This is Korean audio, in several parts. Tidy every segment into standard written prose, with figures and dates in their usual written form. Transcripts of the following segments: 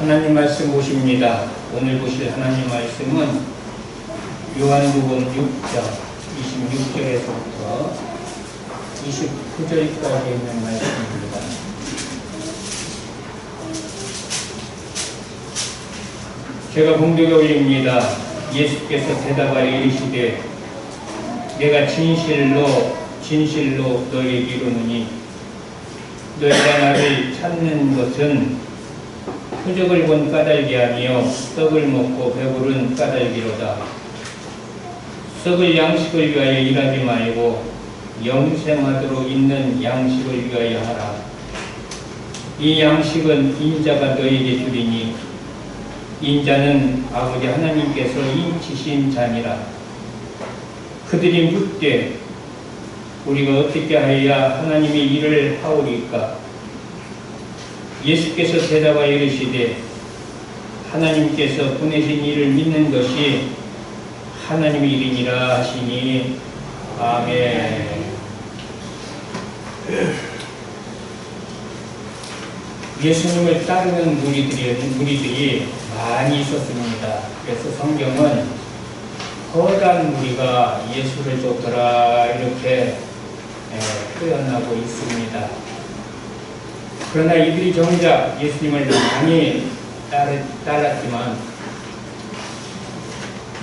하나님 말씀 보십니다. 오늘 보실 하나님 말씀은 요한복음 6장 26절에서부터 29절까지 있는 말씀입니다. 제가 공독에 올립니다. 예수께서 대답하여 이르시되 내가 진실로 너희에게 이르노니 너희가 나를 찾는 것은 표적을 본 까닭이 아니요 떡을 먹고 배부른 까닭이로다. 썩을 양식을 위하여 일하지 말고 영생하도록 있는 양식을 위하여 하라. 이 양식은 인자가 너희에게 주리니 인자는 아버지 하나님께서 인치신 자니라. 그들이 묻되 우리가 어떻게 하여야 하나님의 일을 하오리까? 예수께서 대답하여 이르시되 하나님께서 보내신 이를 믿는 것이 하나님의 일이니라 하시니 아멘. 예수님을 따르는 무리들이 많이 있었습니다. 그래서 성경은 거대한 무리가 예수를 쫓더라 이렇게 표현하고 있습니다. 그러나 이들이 정작 예수님을 많이 따랐지만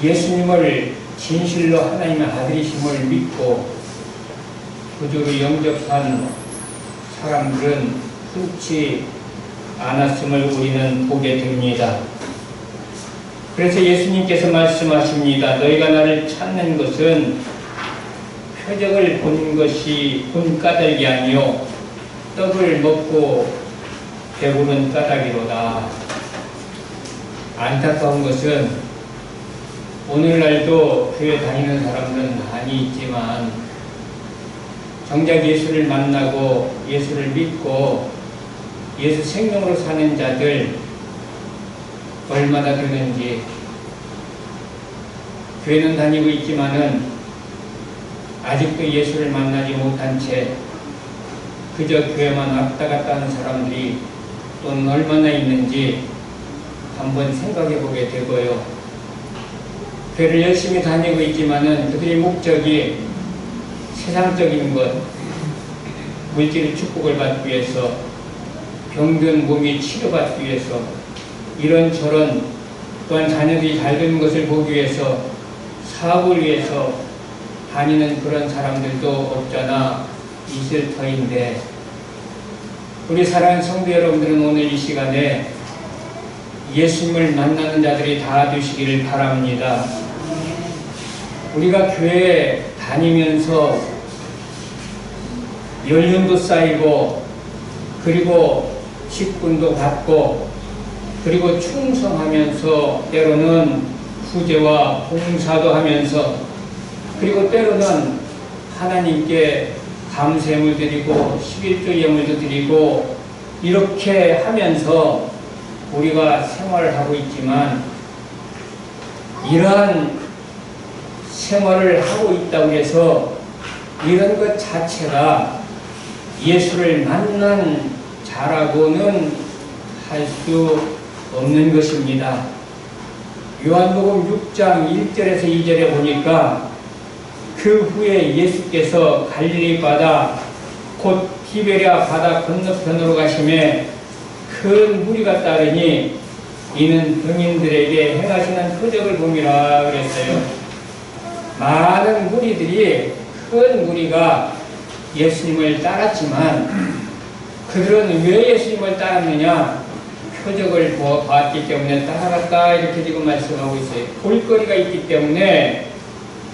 예수님을 진실로 하나님의 아들이심을 믿고 구주로 영접한 사람들은 흔치 않았음을 우리는 보게 됩니다. 그래서 예수님께서 말씀하십니다. 너희가 나를 찾는 것은 표적을 본 까닭이 아니요 떡을 먹고 배부른 까닭이로다. 안타까운 것은 오늘날도 교회 다니는 사람들은 많이 있지만 정작 예수를 만나고 예수를 믿고 예수 생명으로 사는 자들 얼마나 되는지, 교회는 다니고 있지만은 아직도 예수를 만나지 못한 채 그저 교회만 왔다 갔다 하는 사람들이 또 얼마나 있는지 한번 생각해 보게 되고요. 교회를 열심히 다니고 있지만은 그들의 목적이 세상적인 것, 물질의 축복을 받기 위해서, 병든 몸이 치료받기 위해서, 이런저런, 또한 자녀들이 잘 되는 것을 보기 위해서, 사업을 위해서 다니는 그런 사람들도 없잖아 있을 터인데, 우리 사랑하는 성도 여러분들은 오늘 이 시간에 예수님을 만나는 자들이 다 되시기를 바랍니다. 우리가 교회에 다니면서 연륜도 쌓이고, 그리고 직분도 받고, 그리고 충성하면서 때로는 후제와 봉사도 하면서, 그리고 때로는 하나님께 감사함을 드리고 11조 예물도 드리고 이렇게 하면서 우리가 생활을 하고 있지만, 이러한 생활을 하고 있다고 해서 이런 것 자체가 예수를 만난 자라고는 할 수 없는 것입니다. 요한복음 6장 1절에서 2절에 보니까 그 후에 예수께서 갈릴리 바다 곧 티베리아 바다 건너편으로 가심에 큰 무리가 따르니 이는 병인들에게 행하시는 표적을 봄이라 그랬어요. 많은 무리들이, 큰 무리가 예수님을 따랐지만 그들은 왜 예수님을 따랐느냐? 표적을 보았기 때문에 따라갔다 이렇게 지금 말씀하고 있어요. 볼거리가 있기 때문에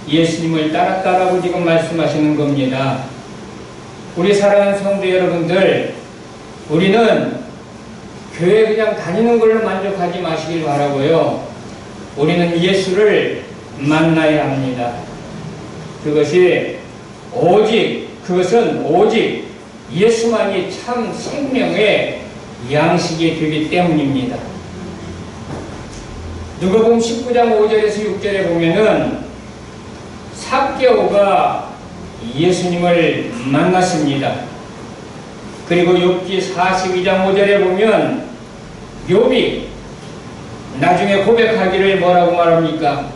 예수님을 따랐다라고 지금 말씀하시는 겁니다. 우리 사랑하는 성도 여러분들, 우리는 교회 그냥 다니는 걸로 만족하지 마시길 바라고요. 우리는 예수를 만나야 합니다. 그것은 오직 예수만이 참 생명의 양식이 되기 때문입니다. 누가복음 19장 5절에서 6절에 보면은 삭개오가 예수님을 만났습니다. 그리고 욥기 42장 5절에 보면 욥이 나중에 고백하기를 뭐라고 말합니까?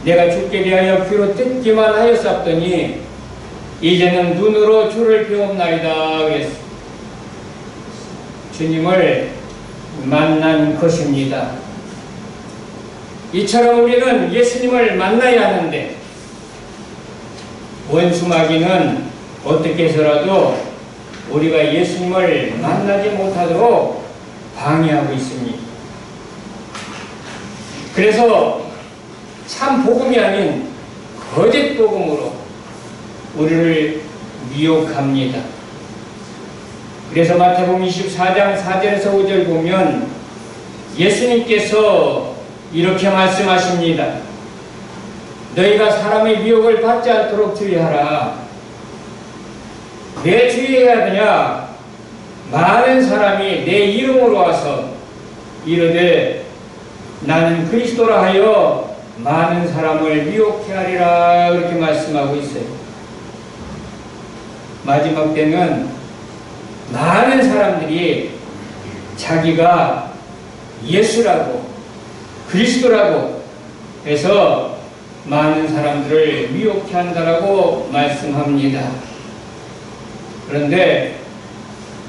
내가 주께 대하여 귀로 듣기만 하였었더니 이제는 눈으로 주를 배움나이다 그랬어. 주님을 만난 것입니다. 이처럼 우리는 예수님을 만나야 하는데 원수마귀는 어떻게 해서라도 우리가 예수님을 만나지 못하도록 방해하고 있습니다. 그래서 참 복음이 아닌 거짓 복음으로 우리를 미혹합니다. 그래서 마태복음 24장 4절에서 5절 보면 예수님께서 이렇게 말씀하십니다. 너희가 사람의 미혹을 받지 않도록 주의하라. 왜 주의해야 하느냐? 많은 사람이 내 이름으로 와서 이르되 나는 그리스도라 하여 많은 사람을 미혹해 하리라 그렇게 말씀하고 있어요. 마지막 때는 많은 사람들이 자기가 예수라고 그리스도라고 해서 많은 사람들을 미혹해 한다라고 말씀합니다. 그런데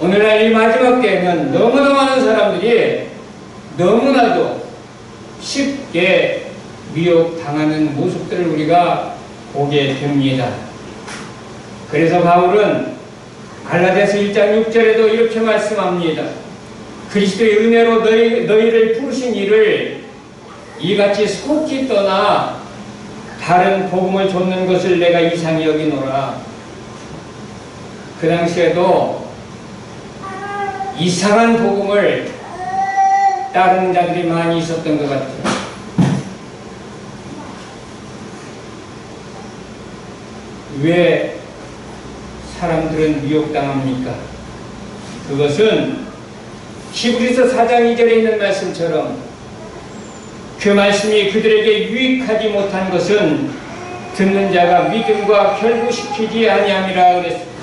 오늘날 이 마지막 때에는 너무나 많은 사람들이 너무나도 쉽게 미혹당하는 모습들을 우리가 보게 됩니다. 그래서 바울은 갈라디아서 1장 6절에도 이렇게 말씀합니다. 그리스도의 은혜로 너희를 부르신 이를 이같이 속히 떠나 다른 복음을 좇는 것을 내가 이상히 여기노라. 그 당시에도 이상한 복음을 따르는 자들이 많이 있었던 것 같아요. 왜 사람들은 미혹당합니까? 그것은 히브리서 4장 2절에 있는 말씀처럼 그 말씀이 그들에게 유익하지 못한 것은 듣는 자가 믿음과 결부시키지 아니함이라 그랬습니다.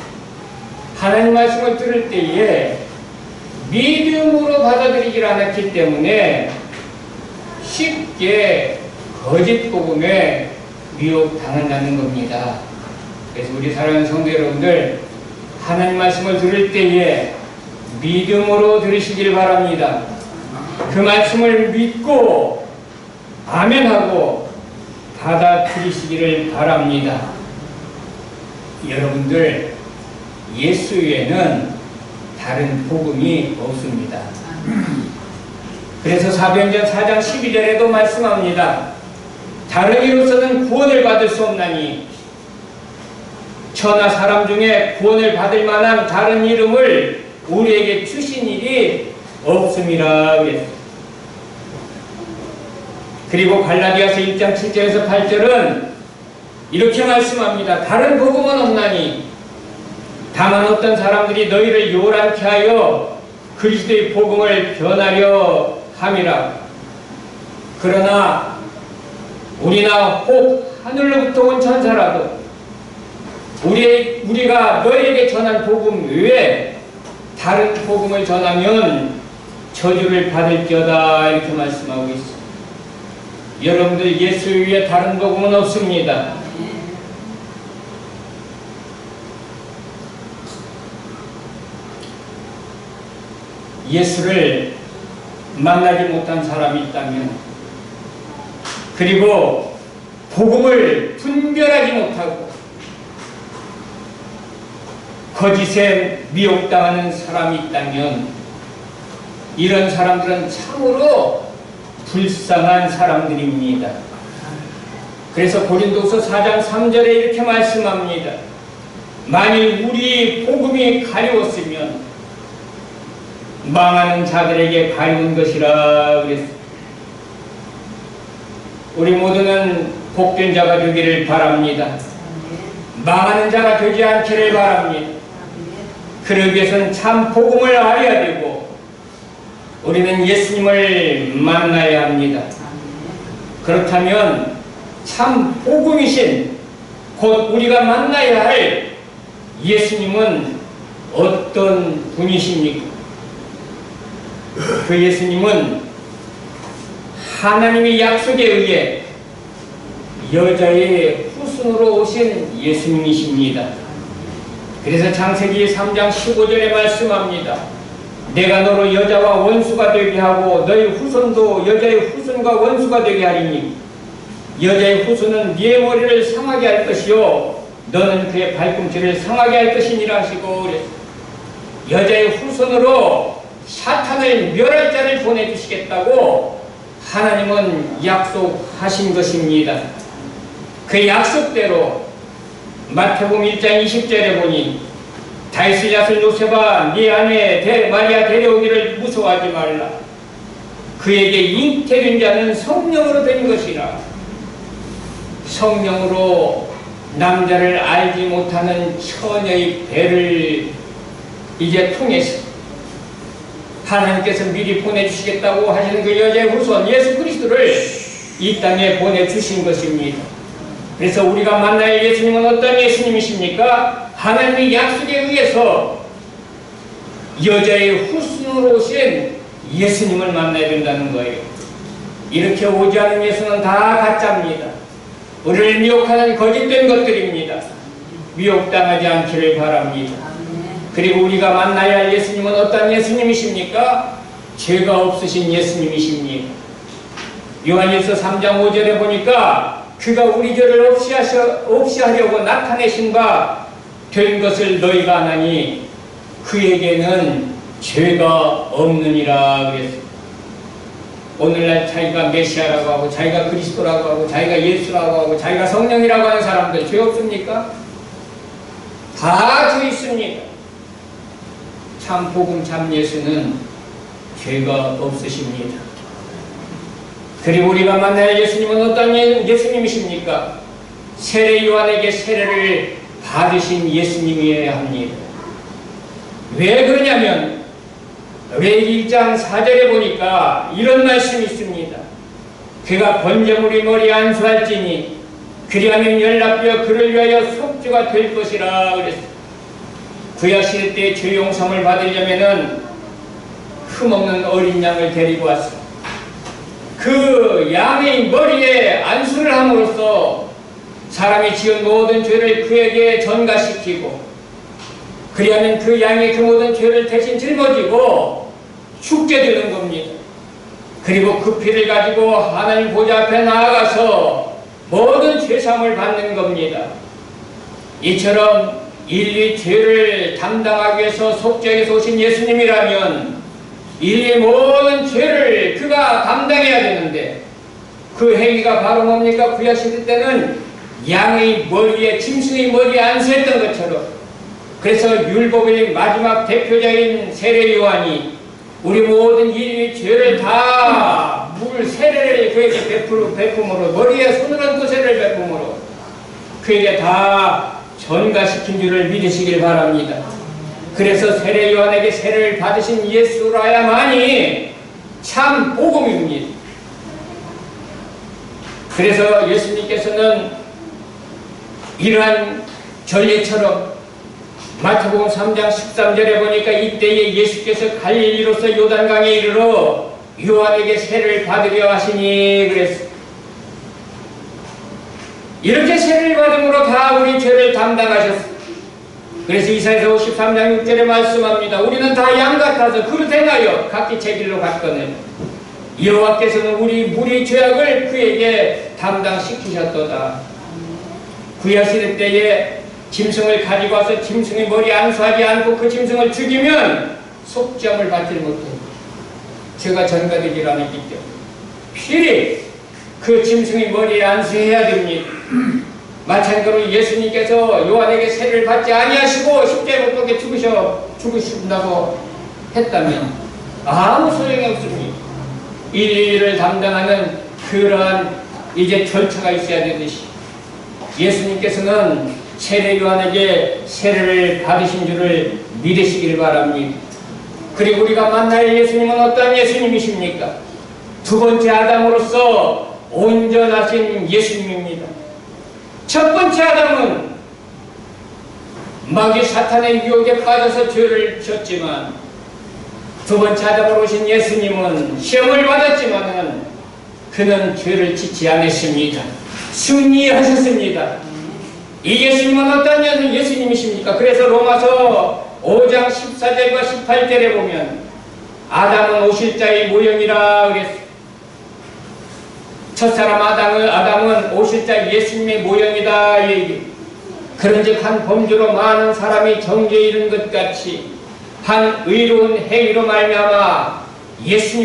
하나님 말씀을 들을 때에 믿음으로 받아들이질 않았기 때문에 쉽게 거짓 복음에 미혹당한다는 겁니다. 그래서 우리 사랑하는 성도 여러분들, 하나님 말씀을 들을 때에 믿음으로 들으시길 바랍니다. 그 말씀을 믿고 아멘하고 받아들이시기를 바랍니다. 여러분들, 예수 외에는 다른 복음이 없습니다. 그래서 사도행전 4장 12절에도 말씀합니다. 다른 이로서는 구원을 받을 수 없나니 천하 사람 중에 구원을 받을 만한 다른 이름을 우리에게 주신 일이 없음이라 그랬습니다. 그리고 갈라디아서 1장 7절에서 8절은 이렇게 말씀합니다. 다른 복음은 없나니 다만 어떤 사람들이 너희를 요란케 하여 그리스도의 복음을 변하려 함이라. 그러나 우리나 혹 하늘로부터 온 천사라도 우리가 너희에게 전한 복음 외에 다른 복음을 전하면 저주를 받을지어다 이렇게 말씀하고 있습니다. 여러분들, 예수 위에 다른 복음은 없습니다. 예수를 만나지 못한 사람이 있다면, 그리고 복음을 분별하지 못하고 거짓에 미혹당하는 사람이 있다면 이런 사람들은 참으로 불쌍한 사람들입니다. 그래서 고린도서 4장 3절에 이렇게 말씀합니다. 만일 우리 복음이 가려웠으면 망하는 자들에게 가려운 것이라 그랬습니다. 우리 모두는 복된 자가 되기를 바랍니다. 망하는 자가 되지 않기를 바랍니다. 그러기 위해서는 참 복음을 알아야 되고 우리는 예수님을 만나야 합니다. 그렇다면 참 복음이신 곧 우리가 만나야 할 예수님은 어떤 분이십니까? 그 예수님은 하나님의 약속에 의해 여자의 후손으로 오신 예수님이십니다. 그래서 창세기 3장 15절에 말씀합니다. 내가 너로 여자와 원수가 되게 하고 너희 후손도 여자의 후손과 원수가 되게 하리니 여자의 후손은 네 머리를 상하게 할 것이요 너는 그의 발꿈치를 상하게 할 것이니라 하시고 그랬어요. 여자의 후손으로 사탄을 멸할 자를 보내주시겠다고 하나님은 약속하신 것입니다. 그 약속대로 마태복음 1장 20절에 보니 다윗의 자손 요셉아 네 아내 마리아 데려오기를 무서워하지 말라. 그에게 잉태된 자는 성령으로 된 것이라. 성령으로 남자를 알지 못하는 처녀의 배를 이제 통해서 하나님께서 미리 보내주시겠다고 하시는 그 여자의 후손 예수 그리스도를 이 땅에 보내주신 것입니다. 그래서 우리가 만날 예수님은 어떤 예수님이십니까? 하나님의 약속에 의해서 여자의 후손으로 오신 예수님을 만나야 된다는 거예요. 이렇게 오지 않은 예수는 다 가짜입니다. 우리를 미혹하는 거짓된 것들입니다. 미혹당하지 않기를 바랍니다. 그리고 우리가 만나야 할 예수님은 어떤 예수님이십니까? 죄가 없으신 예수님이십니다. 요한일서 3장 5절에 보니까 그가 우리 죄를 없이 하려고 나타내신 바 된 것을 너희가 아나니 그에게는 죄가 없느니라 그랬어요. 오늘날 자기가 메시아라고 하고 자기가 그리스도라고 하고 자기가 예수라고 하고 자기가 성령이라고 하는 사람들 죄 없습니까? 다 죄 있습니다. 참 복음 참 예수는 죄가 없으십니다. 그리고 우리가 만날 예수님은 어떤 예수님이십니까? 세례 요한에게 세례를 받으신 예수님이어야 합니다. 왜 그러냐면 레위기 1장 4절에 보니까 이런 말씀이 있습니다. 그가 번제물이 머리에 안수할지니 그리하면 연락되어 그를 위하여 속죄가 될 것이라 그랬어요. 구약시대 때 죄 용서를 받으려면은 흠없는 어린 양을 데리고 왔어. 그 양의 머리에 안수를 함으로써 사람이 지은 모든 죄를 그에게 전가시키고 그리하면 그 양이 그 모든 죄를 대신 짊어지고 죽게 되는 겁니다. 그리고 그 피를 가지고 하나님 보좌 앞에 나아가서 모든 죄사함을 받는 겁니다. 이처럼 인류의 죄를 담당하기 위해서 속죄에서 오신 예수님이라면 인류의 모든 죄를 그가 담당해야 되는데 그 행위가 바로 뭡니까? 구약시대 때는 양의 머리에 짐승의 머리에 안수했던 것처럼 그래서 율법의 마지막 대표자인 세례 요한이 우리 모든 인류의 죄를 다 물 세례를 그에게 베품으로 머리에 손을 얹고 세례를 베품으로 그에게 다 전가시킨 줄을 믿으시길 바랍니다. 그래서 세례 요한에게 세례를 받으신 예수라야만이 참 복음입니다. 그래서 예수님께서는 이러한 전례처럼 마태복음 3장 13절에 보니까 이때에 예수께서 갈릴리로서 요단강에 이르러 요한에게 세례를 받으려 하시니 그랬어. 이렇게 세례를 받음으로 다 우리 죄를 담당하셨어. 그래서 이사야서 53장 6절에 말씀합니다. 우리는 다 양 같아서 그릇 행하여 각기 제 길로 갔거늘 여호와께서는 우리 죄악을 그에게 담당시키셨도다. 구약시대 때에 짐승을 가지고 와서 짐승의 머리에 안수하지 않고 그 짐승을 죽이면 속죄함을 받지 못해요. 죄가 전가되지 않았기 때문에 필히 그 짐승의 머리에 안수해야 됩니다. 마찬가지로 예수님께서 요한에게 세례를 받지 아니하시고 십자가에 못 박혀 죽으신다고 했다면 아무 소용이 없습니다. 일을 담당하는 그러한 이제 절차가 있어야 되듯이 예수님께서는 세례 요한에게 세례를 받으신 줄을 믿으시길 바랍니다. 그리고 우리가 만날 예수님은 어떤 예수님이십니까? 두 번째 아담으로서 온전하신 예수님입니다. 첫 번째 아담은 마귀 사탄의 유혹에 빠져서 죄를 졌지만 두 번째 아담으로 오신 예수님은 시험을 받았지만은 그는 죄를 짓지 않았습니다. 승리하셨습니다. 이 예수님은 어떤 예수님이십니까? 그래서 로마서 5장 14절과 18절에 보면 아담은 오실 자의 모형이라 그랬어요. 첫사람 아담은 오실 자 예수님의 모형이다. 그런즉 한 범죄로 많은 사람이 정죄에 이른 것 같이 한 의로운 행위로 말미암아 예수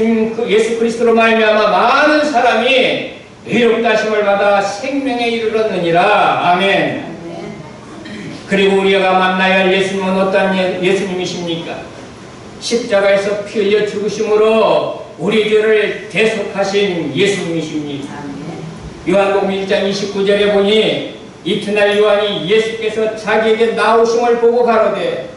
그리스도로 말미암아 많은 사람이 의롭다 하심을 받아 생명에 이르렀느니라. 아멘. 그리고 우리가 만나야 할 예수님은 어떤 예수님이십니까? 십자가에서 피 흘려 죽으심으로 우리 죄를 대속하신 예수님이십니다. 요한복음 1장 29절에 보니 이튿날 요한이 예수께서 자기에게 나오심을 보고 가로되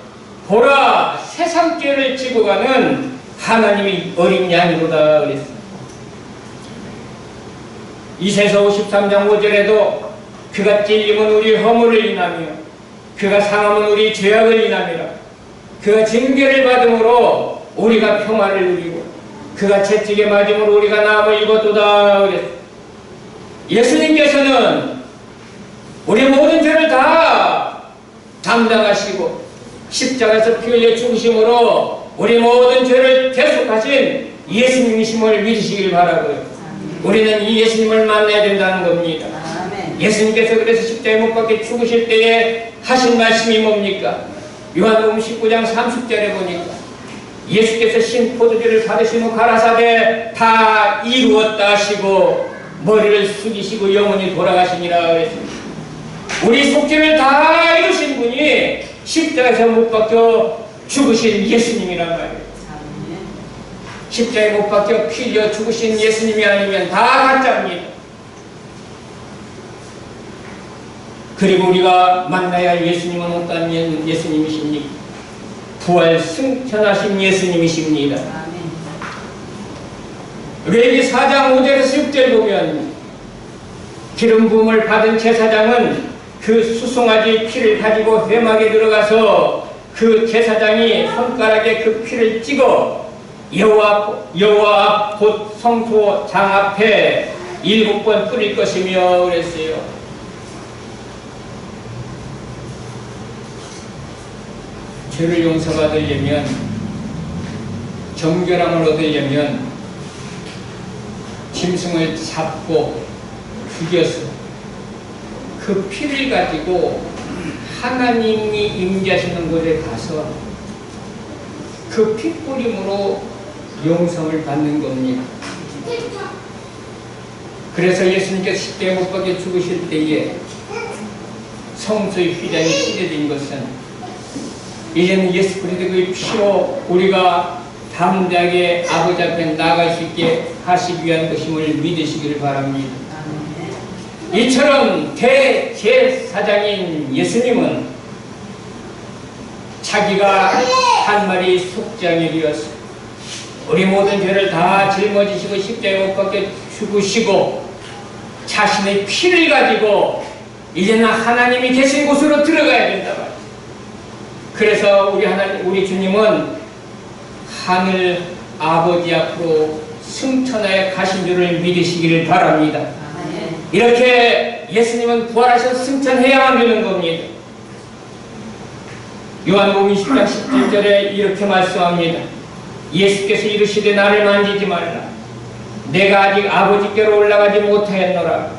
보라 세상 죄를 지고 가는 하나님의 어린 양이로다 그랬습니다. 이새서 53장 5절에도 그가 찔림은 우리 허물을 인하며 그가 상함은 우리 죄악을 인하미라. 그가 징계를 받음으로 우리가 평화를 누리고 그가 채찍에 맞음으로 우리가 나음을 입었도다 그랬습니다. 예수님께서는 우리 모든 죄를 다 담당하시고 십자가에서 피 흘려 죽으심으로 우리 모든 죄를 대속하신 예수님이심을 믿으시길 바라고요. 우리는 이 예수님을 만나야 된다는 겁니다. 예수님께서 그래서 십자가에 못 박혀 죽으실 때에 하신 말씀이 뭡니까? 요한복음 19장 30절에 보니까 예수께서 신 포도주를 받으신 후 가라사대 다 이루었다 하시고 머리를 숙이시고 영원히 돌아가시니라 그랬습니다. 우리 속죄를 다 이루신 분이 십자가에서 못 박혀 죽으신 예수님이란 말이에요. 십자가에 못 박혀 피 흘려 죽으신 예수님이 아니면 다 가짜입니다. 그리고 우리가 만나야 할 예수님은 어떤 예수님이십니까? 부활 승천하신 예수님이십니다. 레위기 4장 5절에서 6절 보면 기름 부음을 받은 제사장은 그 수송아지 피를 가지고 회막에 들어가서 그 제사장이 손가락에 그 피를 찍어 여호와 곧 성소장 앞에 7번 뿌릴 것이며 그랬어요. 죄를 용서받으려면 정결함을 얻으려면 짐승을 잡고 죽여서 그 피를 가지고 하나님이 임재하시는 곳에 가서 그 피뿌림으로 용서를 받는 겁니다. 그래서 예수님께서 십자가에 못 박혀 죽으실 때에 성소의 휘장이 찢어진 것은 이제는 예수 그리스도의 피로 우리가 담대하게 아버지 앞에 나아갈 수 있게 하시기 위한 것임을 믿으시기를 바랍니다. 이처럼 대제사장인 예수님은 자기가 한 마리 속죄함이 되었어 우리 모든 죄를 다 짊어지시고 십자가에 못 박혀 죽으시고 자신의 피를 가지고 이제는 하나님이 계신 곳으로 들어가야 된다 말이야. 그래서 우리 주님은 하늘 아버지 앞으로 승천하여 가신 줄을 믿으시기를 바랍니다. 이렇게 예수님은 부활하셔서 승천해야만 되는 겁니다. 요한복음 20장 17절에 이렇게 말씀합니다. 예수께서 이르시되 나를 만지지 말라. 내가 아직 아버지께로 올라가지 못하였노라.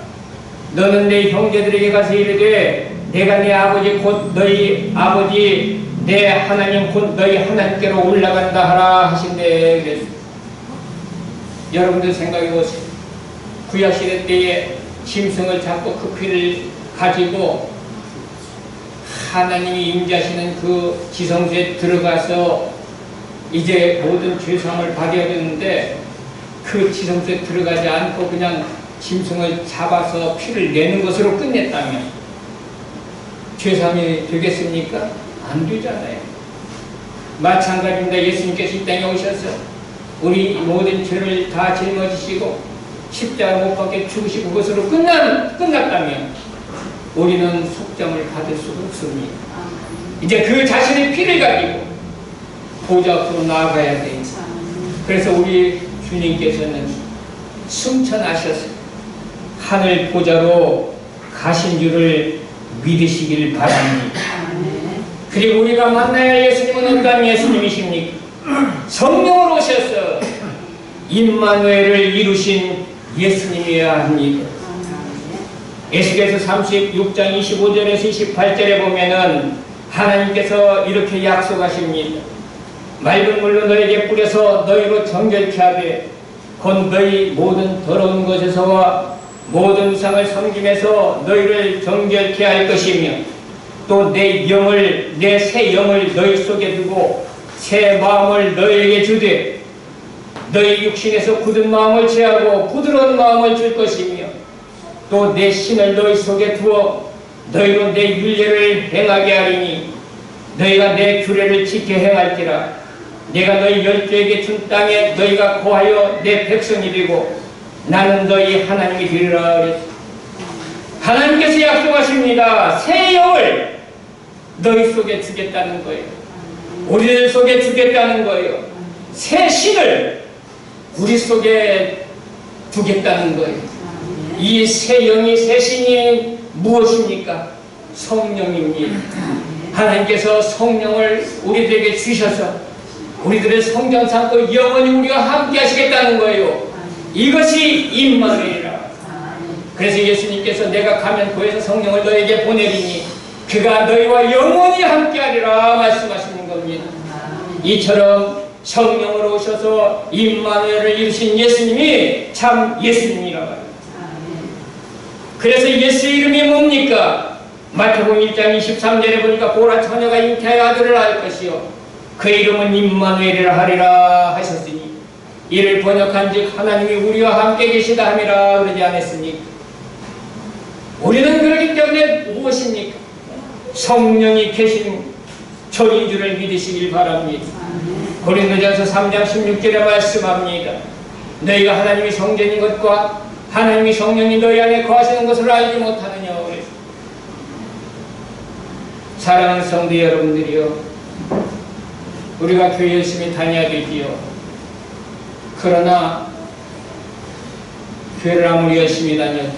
너는 내 형제들에게 가서 이르되 내가 내 아버지 곧 너희 아버지 내 하나님 곧 너희 하나님께로 올라간다 하라 하신대 그랬습니다. 여러분들 생각해보세요. 구약시대 때에 짐승을 잡고 그 피를 가지고 하나님이 임재하시는 그 지성소에 들어가서 이제 모든 죄상을 받아야 되는데 그 지성소에 들어가지 않고 그냥 짐승을 잡아서 피를 내는 것으로 끝냈다면 죄상이 되겠습니까? 안 되잖아요. 마찬가지입니다. 예수님께서 이 땅에 오셔서 우리 모든 죄를 다 짊어지시고 십자가 못 박혀 죽으시고 그것으로 끝났다면 우리는 속죄함을 받을 수가 없습니다. 이제 그 자신의 피를 가지고 보좌 앞으로 나아가야 돼요. 그래서 우리 주님께서는 승천하셔서 하늘 보좌로 가신 줄을 믿으시길 바랍니다. 그리고 우리가 만나야 할 예수님은 어떤 예수님이십니까? 성령으로 오셔서 임마누엘을 이루신 예수님이어야 합니다. 에스겔서 36장 25절에서 28절에 보면은 하나님께서 이렇게 약속하십니다. 맑은 물로 너에게 뿌려서 너희로 정결케 하되 곧 너희 모든 더러운 것에서와 모든 우상을 섬김에서 너희를 정결케 할 것이며 또 내 영을 내 새 영을 너희 속에 두고 새 마음을 너희에게 주되 너희 육신에서 굳은 마음을 제하고 부드러운 마음을 줄 것이며 또 내 신을 너희 속에 두어 너희로 내 율례를 행하게 하리니 너희가 내 규례를 지켜 행할지라. 내가 너희 열조에게 준 땅에 너희가 거하여 내 백성이 되고 나는 너희 하나님이 되리라. 하나님께서 약속하십니다. 새 영을 너희 속에 주겠다는 거예요. 우리들 속에 주겠다는 거예요. 새 신을 우리 속에 두겠다는 거예요. 이 새 영이 새 신이 무엇입니까? 성령입니다. 하나님께서 성령을 우리들에게 주셔서 우리들의 성전 삼고 영원히 우리와 함께 하시겠다는 거예요. 이것이 임마누엘이라. 그래서 예수님께서 내가 가면 고에서 성령을 너에게 보내리니 그가 너희와 영원히 함께하리라 말씀하시는 겁니다. 이처럼 성령으로 오셔서 임마누엘을 이루신 예수님이 참 예수님이라고 합니다. 그래서 예수의 이름이 뭡니까? 마태복음 1장 23절에 보니까 보라 처녀가 잉태하여 아들을 낳을 것이요 그 이름은 임마누엘이라 하리라 하셨으니 이를 번역한즉 하나님이 우리와 함께 계시다 함이라 그러지 않았습니까? 우리는 그렇기 때문에 무엇입니까? 성령이 계신 전인 줄을 믿으시길 바랍니다. 고린도전서 3장 16절에 말씀합니다. 너희가 하나님이 성전인 것과 하나님이 성령이 너희 안에 거하시는 것을 알지 못하느냐. 사랑하는 성도 여러분들이여, 우리가 교회 열심히 다녀야 되지요. 그러나 교회를 아무리 열심히 다녀도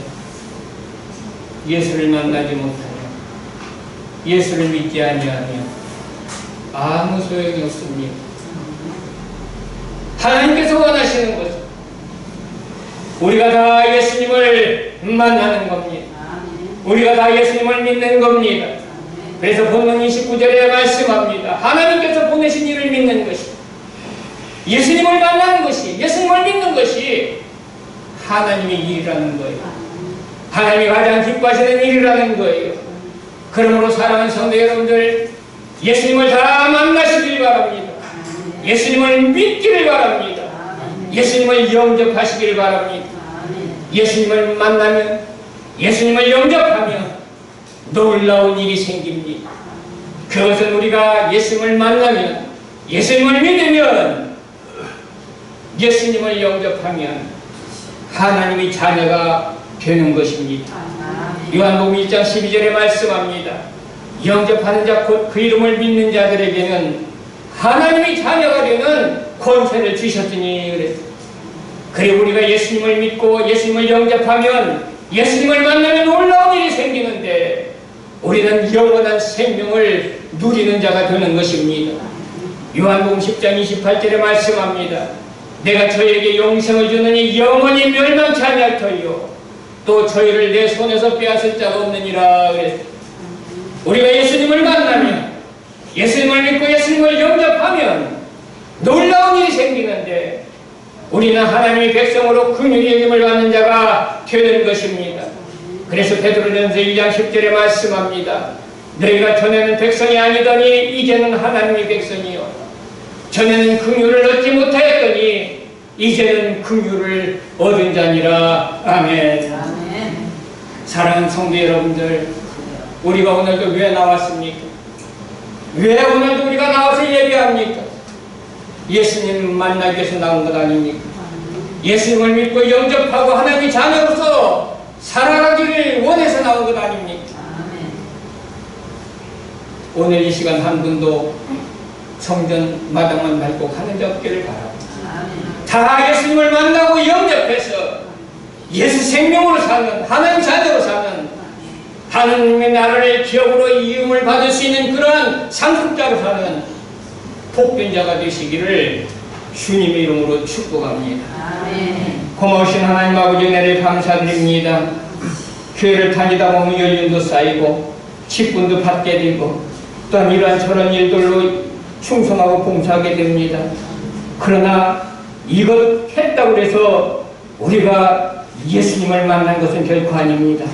예수를 만나지 못하며 예수를 믿지 아니하며 아무 소용이 없습니다. 하나님께서 원하시는 것은 우리가 다 예수님을 만나는 겁니다. 우리가 다 예수님을 믿는 겁니다. 그래서 본문 29절에 말씀합니다. 하나님께서 보내신 이를 믿는 것이, 예수님을 만나는 것이, 예수님을 믿는 것이 하나님의 일이라는 거예요. 하나님이 가장 기뻐하시는 일이라는 거예요. 그러므로 사랑하는 성도 여러분들, 예수님을 다 만나시길 바랍니다. 예수님을 믿기를 바랍니다. 예수님을 영접하시길 바랍니다. 예수님을 만나면, 예수님을 영접하면 놀라운 일이 생깁니다. 그것은 우리가 예수님을 만나면, 예수님을 믿으면, 예수님을 영접하면 하나님의 자녀가 되는 것입니다. 요한복음 1장 12절에 말씀합니다. 영접하는 자 곧 그 이름을 믿는 자들에게는 하나님의 자녀가 되는 권세를 주셨으니 그랬어요. 그리고 우리가 예수님을 믿고 예수님을 영접하면, 예수님을 만나면 놀라운 일이 생기는데 우리는 영원한 생명을 누리는 자가 되는 것입니다. 요한복음 10장 28절에 말씀합니다. 내가 저희에게 영생을 주느니 영원히 멸망치 아니할 터이요 또 저희를 내 손에서 빼앗을 자가 없느니라 그랬어요. 우리가 예수님을 만나면, 예수님을 믿고 예수님을 영접하면 놀라운 일이 생기는데 우리는 하나님의 백성으로 긍휼히 여김을 받는 자가 되는 것입니다. 그래서 베드로전서 1장 10절에 말씀합니다. 너희가 전에는 백성이 아니더니 이제는 하나님의 백성이요 전에는 긍휼을 얻지 못하였더니 이제는 긍휼을 얻은 자니라. 아멘. 아멘. 사랑하는 성도 여러분들, 우리가 오늘도 왜 나왔습니까? 왜 오늘도 우리가 나와서 예배합니까? 예수님 만나기 위해서 나온 것 아닙니까? 예수님을 믿고 영접하고 하나님의 자녀로서 살아가기를 원해서 나온 것 아닙니까? 오늘 이 시간 한 분도 성전 마당만 밟고 가는 자 없기를 바랍니다. 다 예수님을 만나고 영접해서 예수 생명으로 사는, 하나님 자녀로 사는, 하나님의 나라를 기업으로 이음을 받을 수 있는 그러한 상속자로 사는 복된 자가 되시기를 주님의 이름으로 축복합니다. 아멘. 고마우신 하나님 아버지 은혜를 감사드립니다. 교회를 다니다 보면 연륜도 쌓이고 직분도 받게 되고 또한 이러한 저런 일들로 충성하고 봉사하게 됩니다. 그러나 이것 했다고 해서 우리가 예수님을 만난 것은 결코 아닙니다.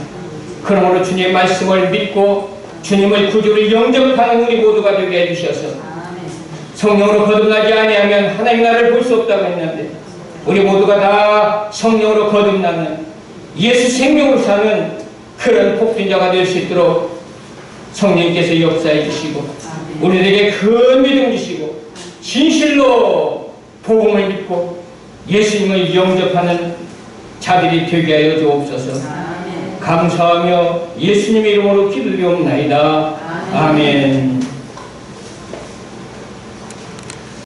그러므로 주님의 말씀을 믿고 주님을 구주로 영접하는 우리 모두가 되게 해주셔서 성령으로 거듭나지 아니하면 하나님 나라를 볼 수 없다고 했는데 우리 모두가 다 성령으로 거듭나는 예수 생명으로 사는 그런 복된 자가 될 수 있도록 성령께서 역사해 주시고 우리들에게 큰 믿음 주시고 진실로 복음을 믿고 예수님을 영접하는 자들이 되게 하여 주옵소서. 감사하며 예수님의 이름으로 기도드리옵나이다. 아멘.